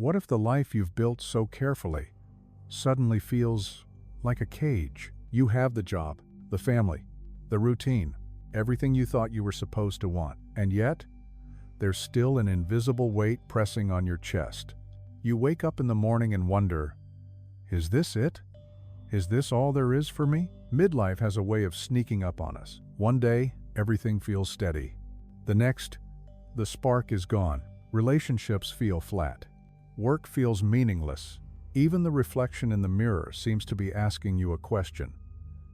What if the life you've built so carefully suddenly feels like a cage? You have the job, the family, the routine, everything you thought you were supposed to want, and yet, there's still an invisible weight pressing on your chest. You wake up in the morning and wonder, is this it? Is this all there is for me? Midlife has a way of sneaking up on us. One day, everything feels steady. The next, the spark is gone. Relationships feel flat. Work feels meaningless. Even the reflection in the mirror seems to be asking you a question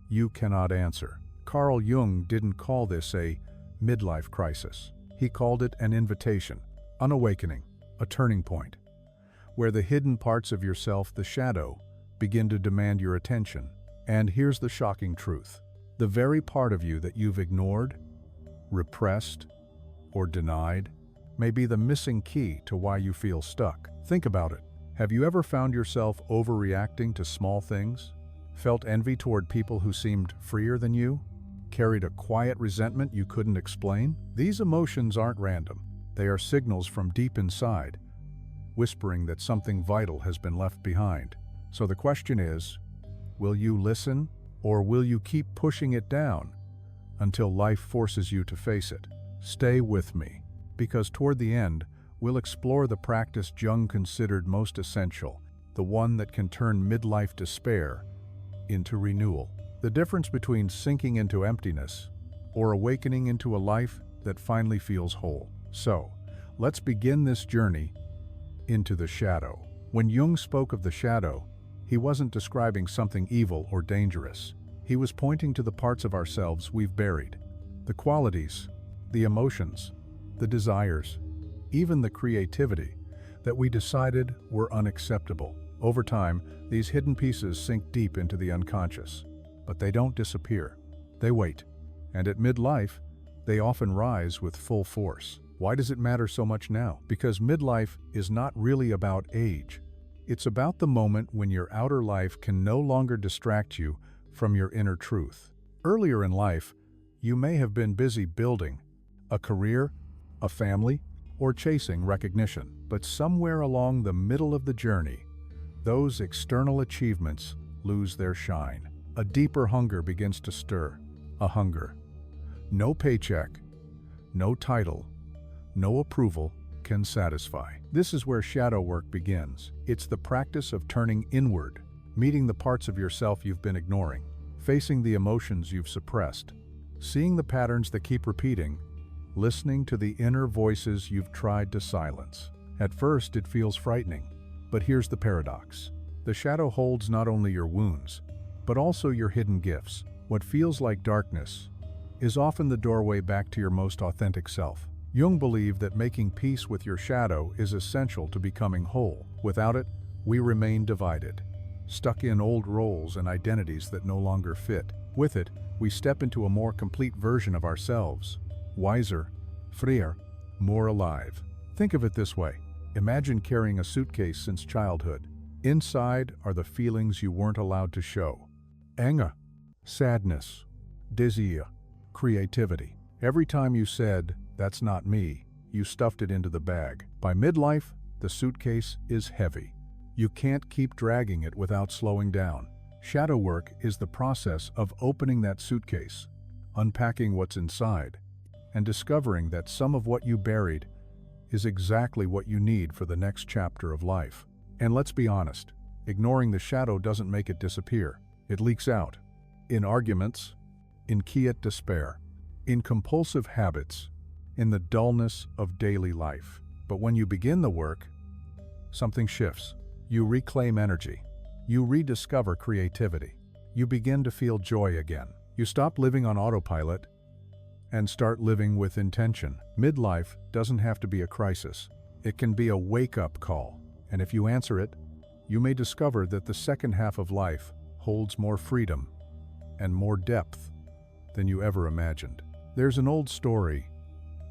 you cannot answer. Carl Jung didn't call this a midlife crisis. He called it an invitation, an awakening, a turning point, where the hidden parts of yourself, the shadow, begin to demand your attention. And here's the shocking truth. The very part of you that you've ignored, repressed, or denied may be the missing key to why you feel stuck. Think about it. Have you ever found yourself overreacting to small things? Felt envy toward people who seemed freer than you? Carried a quiet resentment you couldn't explain? These emotions aren't random. They are signals from deep inside, whispering that something vital has been left behind. So the question is, will you listen, or will you keep pushing it down until life forces you to face it? Stay with me, because toward the end, we'll explore the practice Jung considered most essential, the one that can turn midlife despair into renewal. The difference between sinking into emptiness or awakening into a life that finally feels whole. So, let's begin this journey into the shadow. When Jung spoke of the shadow, he wasn't describing something evil or dangerous. He was pointing to the parts of ourselves we've buried, the qualities, the emotions, the desires, even the creativity that we decided were unacceptable. Over time, these hidden pieces sink deep into the unconscious, but they don't disappear. They wait, and at midlife, they often rise with full force. Why does it matter so much now? Because midlife is not really about age. It's about the moment when your outer life can no longer distract you from your inner truth. Earlier in life, you may have been busy building a career, a family, or chasing recognition. But somewhere along the middle of the journey, those external achievements lose their shine. A deeper hunger begins to stir. A hunger no paycheck, no title, no approval can satisfy. This is where shadow work begins. It's the practice of turning inward, meeting the parts of yourself you've been ignoring, facing the emotions you've suppressed, seeing the patterns that keep repeating, listening to the inner voices you've tried to silence. At first, it feels frightening, but here's the paradox. The shadow holds not only your wounds, but also your hidden gifts. What feels like darkness is often the doorway back to your most authentic self. Jung believed that making peace with your shadow is essential to becoming whole. Without it, we remain divided, stuck in old roles and identities that no longer fit. With it, we step into a more complete version of ourselves, wiser, freer, more alive. Think of it this way. Imagine carrying a suitcase since childhood. Inside are the feelings you weren't allowed to show. Anger, sadness, desire, creativity. Every time you said, "That's not me," you stuffed it into the bag. By midlife, the suitcase is heavy. You can't keep dragging it without slowing down. Shadow work is the process of opening that suitcase, unpacking what's inside, and discovering that some of what you buried is exactly what you need for the next chapter of life. And let's be honest, ignoring the shadow doesn't make it disappear. It leaks out. In arguments, in quiet despair, in compulsive habits, in the dullness of daily life. But when you begin the work, something shifts. You reclaim energy. You rediscover creativity. You begin to feel joy again. You stop living on autopilot and start living with intention. Midlife doesn't have to be a crisis. It can be a wake-up call. And if you answer it, you may discover that the second half of life holds more freedom and more depth than you ever imagined. There's an old story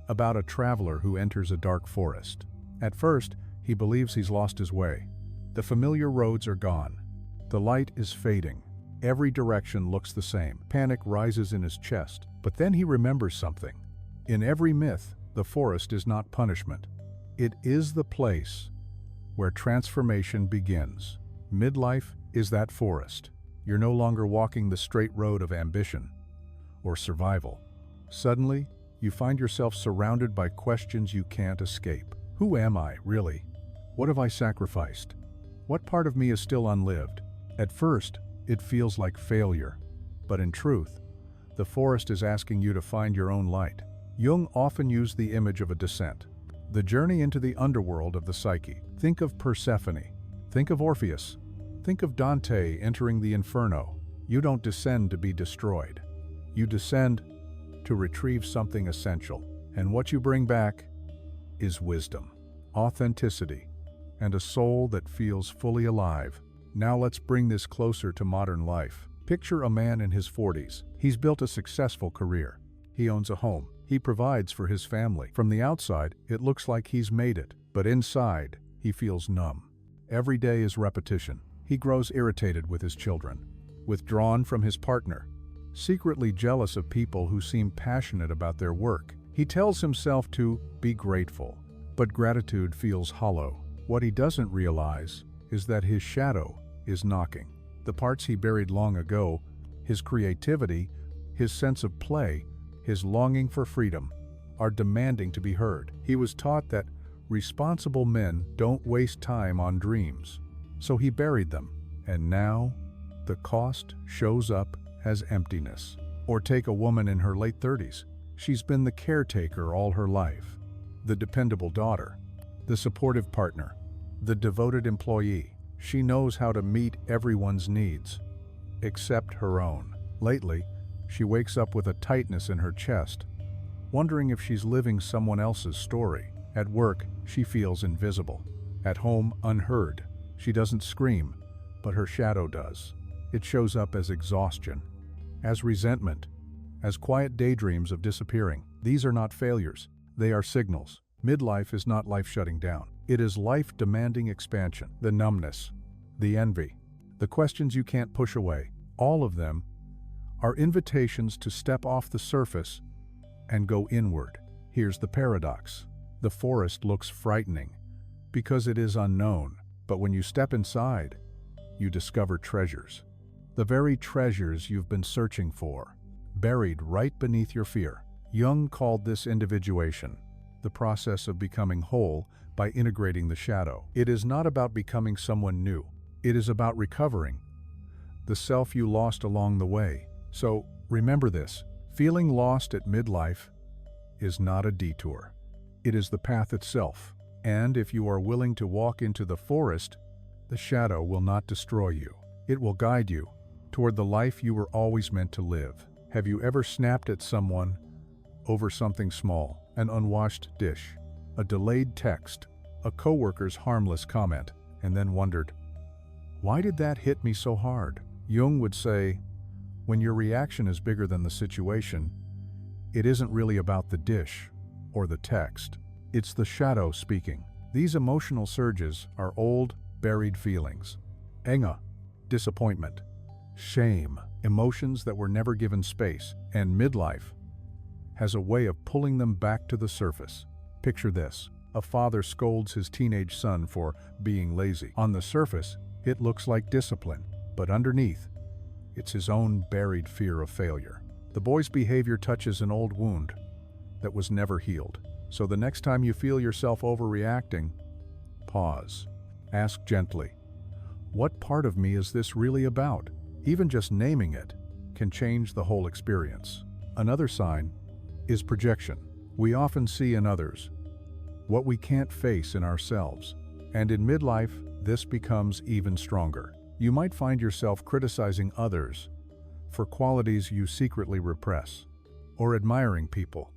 about a traveler who enters a dark forest. At first, he believes he's lost his way. The familiar roads are gone. The light is fading. Every direction looks the same. Panic rises in his chest. But then he remembers something. In every myth, the forest is not punishment. It is the place where transformation begins. Midlife is that forest. You're no longer walking the straight road of ambition or survival. Suddenly, you find yourself surrounded by questions you can't escape. Who am I, really? What have I sacrificed? What part of me is still unlived? At first, it feels like failure. But in truth, the forest is asking you to find your own light. Jung often used the image of a descent, the journey into the underworld of the psyche. Think of Persephone. Think of Orpheus. Think of Dante entering the Inferno. You don't descend to be destroyed. You descend to retrieve something essential. And what you bring back is wisdom, authenticity, and a soul that feels fully alive. Now let's bring this closer to modern life. Picture a man in his 40s. He's built a successful career. He owns a home. He provides for his family. From the outside, it looks like he's made it, but inside, he feels numb. Every day is repetition. He grows irritated with his children, withdrawn from his partner, secretly jealous of people who seem passionate about their work. He tells himself to be grateful, but gratitude feels hollow. What he doesn't realize is that his shadow is knocking. The parts he buried long ago, his creativity, his sense of play, his longing for freedom, are demanding to be heard. He was taught that responsible men don't waste time on dreams, so he buried them. And now, the cost shows up as emptiness. Or take a woman in her late 30s. She's been the caretaker all her life, the dependable daughter, the supportive partner, the devoted employee. She knows how to meet everyone's needs, except her own. Lately, she wakes up with a tightness in her chest, wondering if she's living someone else's story. At work, she feels invisible. At home, unheard. She doesn't scream, but her shadow does. It shows up as exhaustion, as resentment, as quiet daydreams of disappearing. These are not failures. They are signals. Midlife is not life shutting down. It is life demanding expansion. The numbness, the envy, the questions you can't push away, all of them are invitations to step off the surface and go inward. Here's the paradox. The forest looks frightening because it is unknown, but when you step inside, you discover treasures. The very treasures you've been searching for, buried right beneath your fear. Jung called this individuation, the process of becoming whole by integrating the shadow. It is not about becoming someone new. It is about recovering the self you lost along the way. So, remember this, feeling lost at midlife is not a detour. It is the path itself. And if you are willing to walk into the forest, the shadow will not destroy you. It will guide you toward the life you were always meant to live. Have you ever snapped at someone over something small, an unwashed dish, a delayed text, a coworker's harmless comment, and then wondered, why did that hit me so hard? Jung would say, when your reaction is bigger than the situation, it isn't really about the dish or the text. It's the shadow speaking. These emotional surges are old, buried feelings. Anger, disappointment, shame, emotions that were never given space, and midlife has a way of pulling them back to the surface. Picture this. A father scolds his teenage son for being lazy. On the surface, it looks like discipline, but underneath, it's his own buried fear of failure. The boy's behavior touches an old wound that was never healed. So the next time you feel yourself overreacting, pause. Ask gently, what part of me is this really about? Even just naming it can change the whole experience. Another sign is projection. We often see in others what we can't face in ourselves. And in midlife, this becomes even stronger. You might find yourself criticizing others for qualities you secretly repress, or admiring people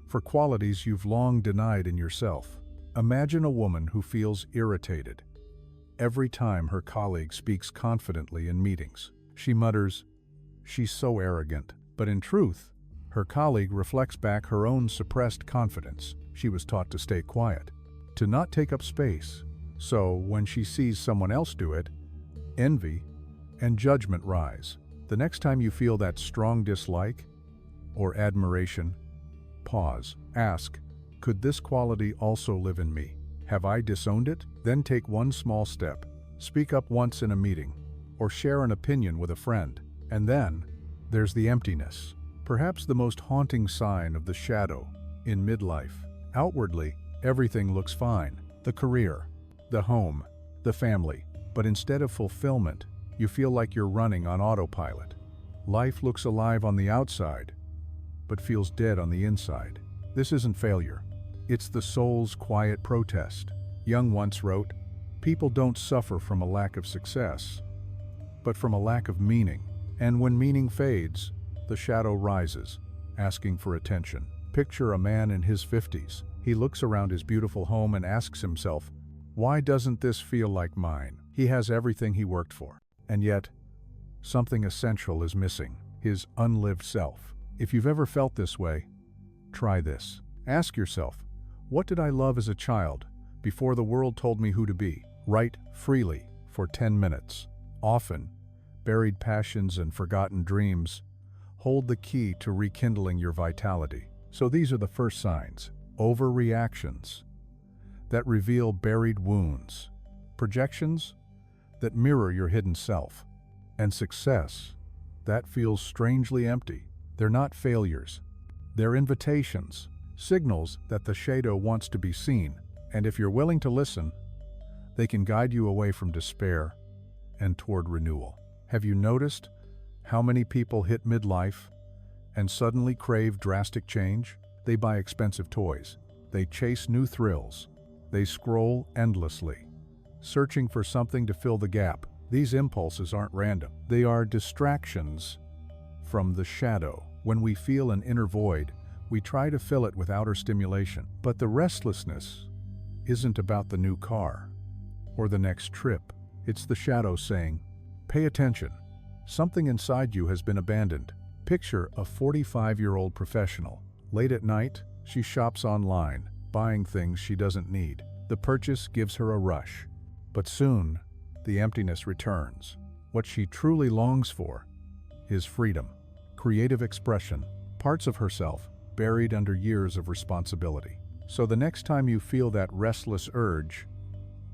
for qualities you've long denied in yourself. Imagine a woman who feels irritated every time her colleague speaks confidently in meetings. She mutters, "She's so arrogant." But in truth, her colleague reflects back her own suppressed confidence. She was taught to stay quiet, to not take up space. So when she sees someone else do it, envy and judgment rise. The next time you feel that strong dislike or admiration, pause. Ask, could this quality also live in me? Have I disowned it? Then take one small step. Speak up once in a meeting, or share an opinion with a friend. And then, there's the emptiness. Perhaps the most haunting sign of the shadow in midlife. Outwardly, everything looks fine. The career, the home, the family. But instead of fulfillment, you feel like you're running on autopilot. Life looks alive on the outside, but feels dead on the inside. This isn't failure. It's the soul's quiet protest. Jung once wrote, "People don't suffer from a lack of success, but from a lack of meaning. And when meaning fades, the shadow rises, asking for attention." Picture a man in his 50s. He looks around his beautiful home and asks himself, "Why doesn't this feel like mine?" He has everything he worked for. And yet, something essential is missing: his unlived self. If you've ever felt this way, try this. Ask yourself, what did I love as a child before the world told me who to be? Write freely for 10 minutes. Often, buried passions and forgotten dreams hold the key to rekindling your vitality. So these are the first signs: overreactions that reveal buried wounds, projections that mirror your hidden self, and success that feels strangely empty. They're not failures. They're invitations, signals that the shadow wants to be seen, and if you're willing to listen, they can guide you away from despair and toward renewal. Have you noticed how many people hit midlife and suddenly crave drastic change? They buy expensive toys. They chase new thrills. They scroll endlessly, searching for something to fill the gap. These impulses aren't random. They are distractions from the shadow. When we feel an inner void, we try to fill it with outer stimulation. But the restlessness isn't about the new car or the next trip. It's the shadow saying, "Pay attention. Something inside you has been abandoned." Picture a 45-year-old professional. Late at night, she shops online, buying things she doesn't need. The purchase gives her a rush. But soon, the emptiness returns. What she truly longs for is freedom, creative expression, parts of herself buried under years of responsibility. So the next time you feel that restless urge,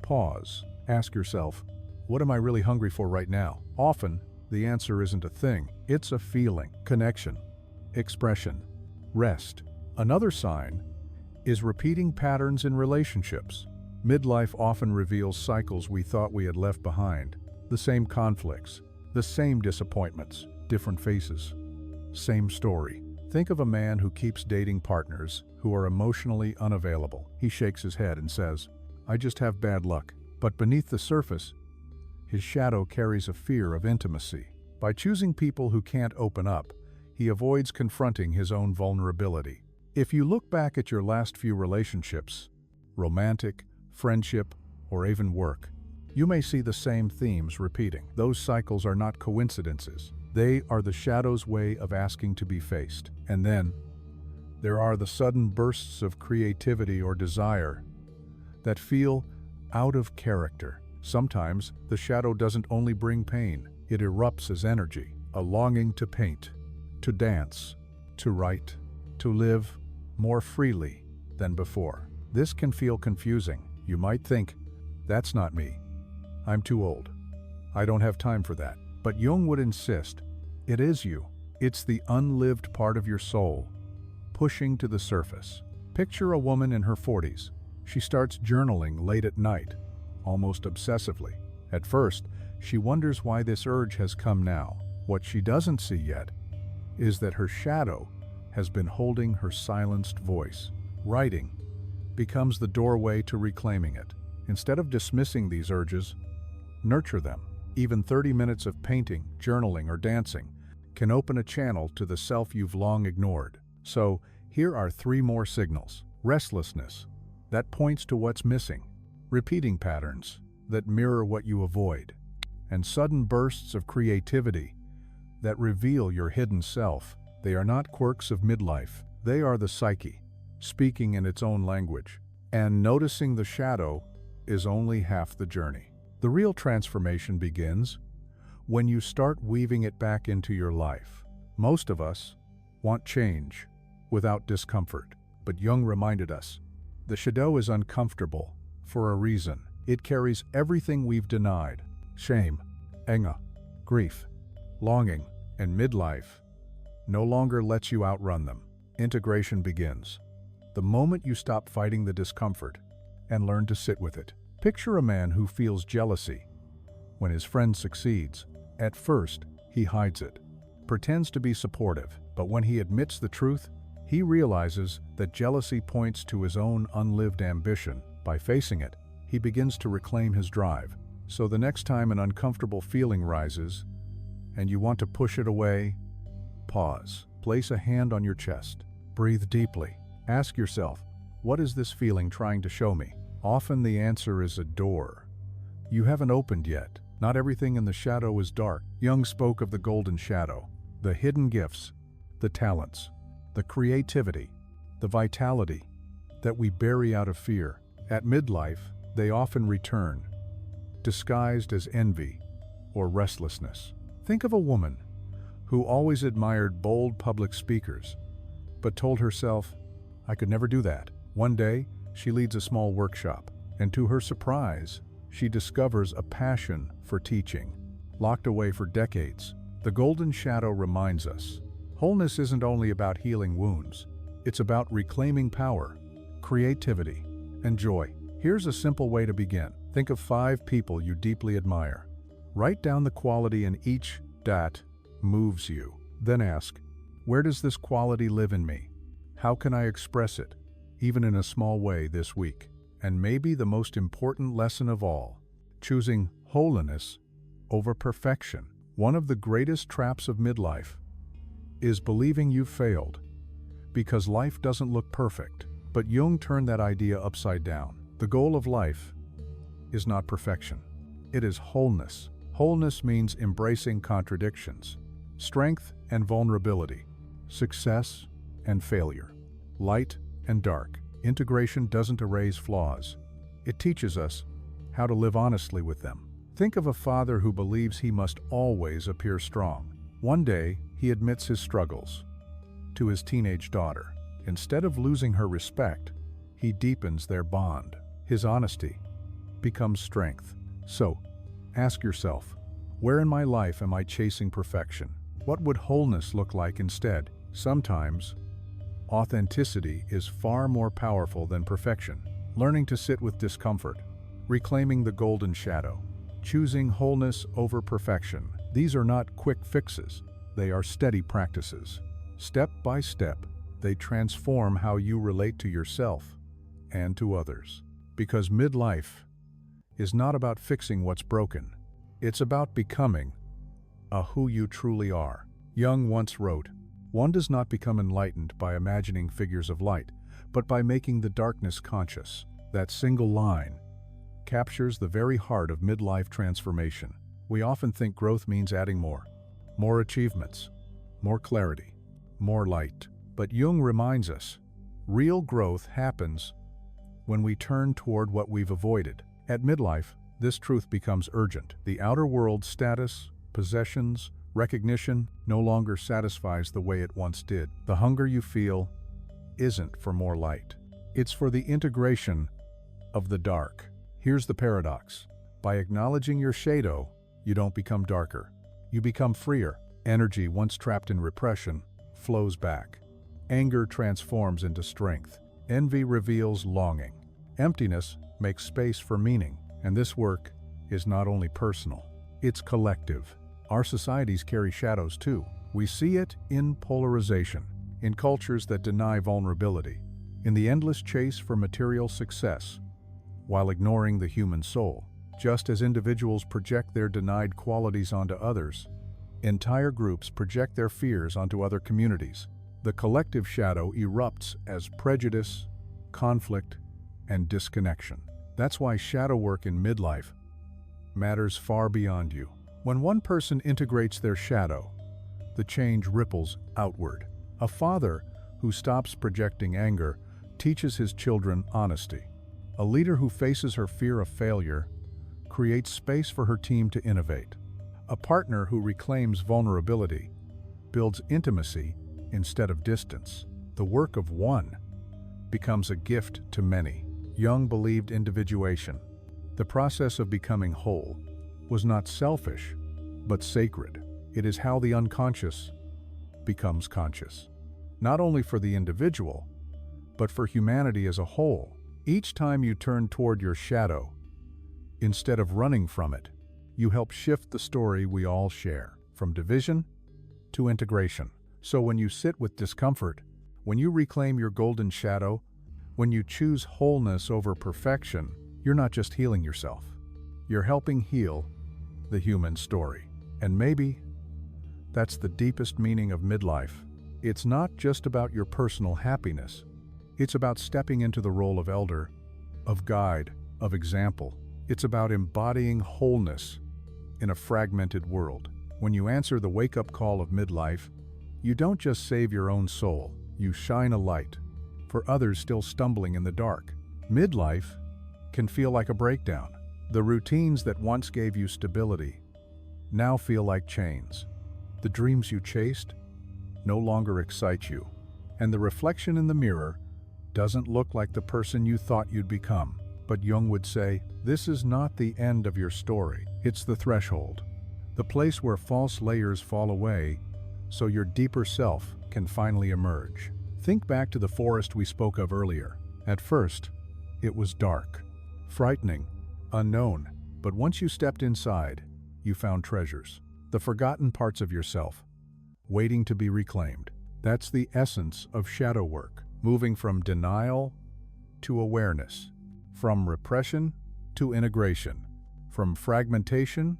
pause. Ask yourself, what am I really hungry for right now? Often, the answer isn't a thing. It's a feeling, connection, expression, rest. Another sign is repeating patterns in relationships. Midlife often reveals cycles we thought we had left behind. The same conflicts, the same disappointments, different faces, same story. Think of a man who keeps dating partners who are emotionally unavailable. He shakes his head and says, "I just have bad luck." But beneath the surface, his shadow carries a fear of intimacy. By choosing people who can't open up, he avoids confronting his own vulnerability. If you look back at your last few relationships, romantic, friendship, or even work, you may see the same themes repeating. Those cycles are not coincidences. They are the shadow's way of asking to be faced. And then, there are the sudden bursts of creativity or desire that feel out of character. Sometimes, the shadow doesn't only bring pain, it erupts as energy, a longing to paint, to dance, to write, to live more freely than before. This can feel confusing. You might think, "That's not me. I'm too old. I don't have time for that." But Jung would insist, it is you. It's the unlived part of your soul, pushing to the surface. Picture a woman in her 40s. She starts journaling late at night, almost obsessively. At first, she wonders why this urge has come now. What she doesn't see yet is that her shadow has been holding her silenced voice. Writing becomes the doorway to reclaiming it. Instead of dismissing these urges, nurture them. Even 30 minutes of painting, journaling, or dancing can open a channel to the self you've long ignored. So, here are 3 more signals. Restlessness, that points to what's missing. Repeating patterns, that mirror what you avoid. And sudden bursts of creativity, that reveal your hidden self. They are not quirks of midlife. They are the psyche, speaking in its own language. And noticing the shadow is only half the journey. The real transformation begins when you start weaving it back into your life. Most of us want change without discomfort, but Jung reminded us, the shadow is uncomfortable for a reason. It carries everything we've denied: shame, anger, grief, longing, and midlife no longer lets you outrun them. Integration begins the moment you stop fighting the discomfort and learn to sit with it. Picture a man who feels jealousy when his friend succeeds. At first, he hides it, pretends to be supportive, but when he admits the truth, he realizes that jealousy points to his own unlived ambition. By facing it, he begins to reclaim his drive. So the next time an uncomfortable feeling rises and you want to push it away, pause. Place a hand on your chest. Breathe deeply. Ask yourself, what is this feeling trying to show me? Often the answer is a door you haven't opened yet. Not everything in the shadow is dark. Jung spoke of the golden shadow, the hidden gifts, the talents, the creativity, the vitality that we bury out of fear. At midlife, they often return, disguised as envy or restlessness. Think of a woman who always admired bold public speakers, but told herself, "I could never do that." One day, she leads a small workshop, and to her surprise, she discovers a passion for teaching, locked away for decades. The golden shadow reminds us, wholeness isn't only about healing wounds, it's about reclaiming power, creativity, and joy. Here's a simple way to begin. Think of 5 people you deeply admire. Write down the quality in each that moves you. Then ask, where does this quality live in me? How can I express it, even in a small way, this week? And maybe the most important lesson of all, choosing wholeness over perfection. One of the greatest traps of midlife is believing you've failed, because life doesn't look perfect. But Jung turned that idea upside down. The goal of life is not perfection. It is wholeness. Wholeness means embracing contradictions, strength and vulnerability, success and failure, light and dark. Integration doesn't erase flaws. It teaches us how to live honestly with them. Think of a father who believes he must always appear strong. One day, he admits his struggles to his teenage daughter. Instead of losing her respect, he deepens their bond. His honesty becomes strength. So, ask yourself, where in my life am I chasing perfection? What would wholeness look like instead? Sometimes, authenticity is far more powerful than perfection. Learning to sit with discomfort, reclaiming the golden shadow, choosing wholeness over perfection. These are not quick fixes. They are steady practices. Step by step, they transform how you relate to yourself and to others. Because midlife is not about fixing what's broken. It's about becoming who you truly are. Jung once wrote, "One does not become enlightened by imagining figures of light, but by making the darkness conscious." That single line captures the very heart of midlife transformation. We often think growth means adding more achievements, more clarity, more light. But Jung reminds us, real growth happens when we turn toward what we've avoided. At midlife, this truth becomes urgent. The outer world's status, possessions, recognition no longer satisfies the way it once did. The hunger you feel isn't for more light. It's for the integration of the dark. Here's the paradox. By acknowledging your shadow, you don't become darker. You become freer. Energy once trapped in repression flows back. Anger transforms into strength. Envy reveals longing. Emptiness makes space for meaning. And this work is not only personal, it's collective. Our societies carry shadows too. We see it in polarization, in cultures that deny vulnerability, in the endless chase for material success, while ignoring the human soul. Just as individuals project their denied qualities onto others, entire groups project their fears onto other communities. The collective shadow erupts as prejudice, conflict, and disconnection. That's why shadow work in midlife matters far beyond you. When one person integrates their shadow, the change ripples outward. A father who stops projecting anger teaches his children honesty. A leader who faces her fear of failure creates space for her team to innovate. A partner who reclaims vulnerability builds intimacy instead of distance. The work of one becomes a gift to many. Jung believed individuation, the process of becoming whole, was not selfish, but sacred. It is how the unconscious becomes conscious, not only for the individual, but for humanity as a whole. Each time you turn toward your shadow, instead of running from it, you help shift the story we all share, from division to integration. So when you sit with discomfort, when you reclaim your golden shadow, when you choose wholeness over perfection, you're not just healing yourself. You're helping heal the human story. And maybe that's the deepest meaning of midlife. It's not just about your personal happiness. It's about stepping into the role of elder, of guide, of example. It's about embodying wholeness in a fragmented world. When you answer the wake-up call of midlife, you don't just save your own soul, you shine a light for others still stumbling in the dark. Midlife can feel like a breakdown. The routines that once gave you stability now feel like chains. The dreams you chased no longer excite you, and the reflection in the mirror doesn't look like the person you thought you'd become. But Jung would say, this is not the end of your story. It's the threshold, the place where false layers fall away so your deeper self can finally emerge. Think back to the forest we spoke of earlier. At first, it was dark, frightening, unknown, but once you stepped inside, you found treasures, the forgotten parts of yourself, waiting to be reclaimed. That's the essence of shadow work, moving from denial to awareness, from repression to integration, from fragmentation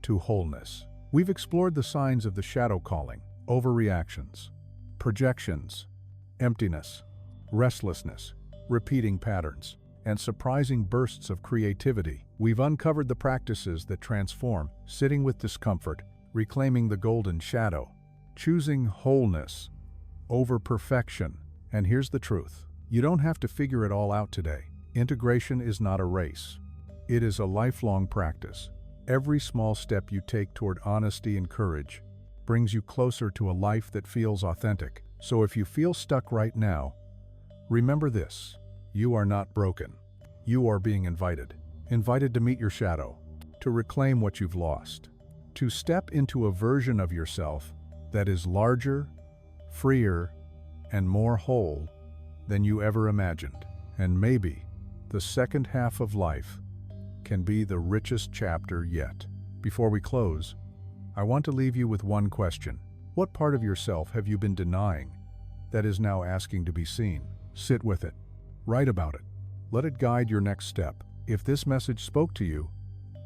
to wholeness. We've explored the signs of the shadow calling: overreactions, projections, emptiness, restlessness, repeating patterns, and surprising bursts of creativity. We've uncovered the practices that transform, sitting with discomfort, reclaiming the golden shadow, choosing wholeness over perfection. And here's the truth: you don't have to figure it all out today. Integration is not a race. It is a lifelong practice. Every small step you take toward honesty and courage brings you closer to a life that feels authentic. So if you feel stuck right now, remember this: you are not broken. You are being invited to meet your shadow, to reclaim what you've lost, to step into a version of yourself that is larger, freer, and more whole than you ever imagined. And maybe the second half of life can be the richest chapter yet. Before we close, I want to leave you with one question. What part of yourself have you been denying that is now asking to be seen? Sit with it. Write about it. Let it guide your next step. If this message spoke to you,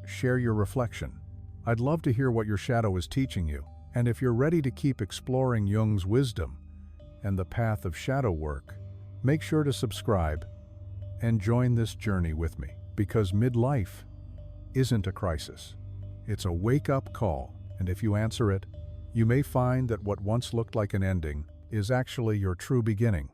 share your reflection. I'd love to hear what your shadow is teaching you. And if you're ready to keep exploring Jung's wisdom and the path of shadow work, make sure to subscribe and join this journey with me. Because midlife isn't a crisis. It's a wake-up call, and if you answer it, you may find that what once looked like an ending is actually your true beginning.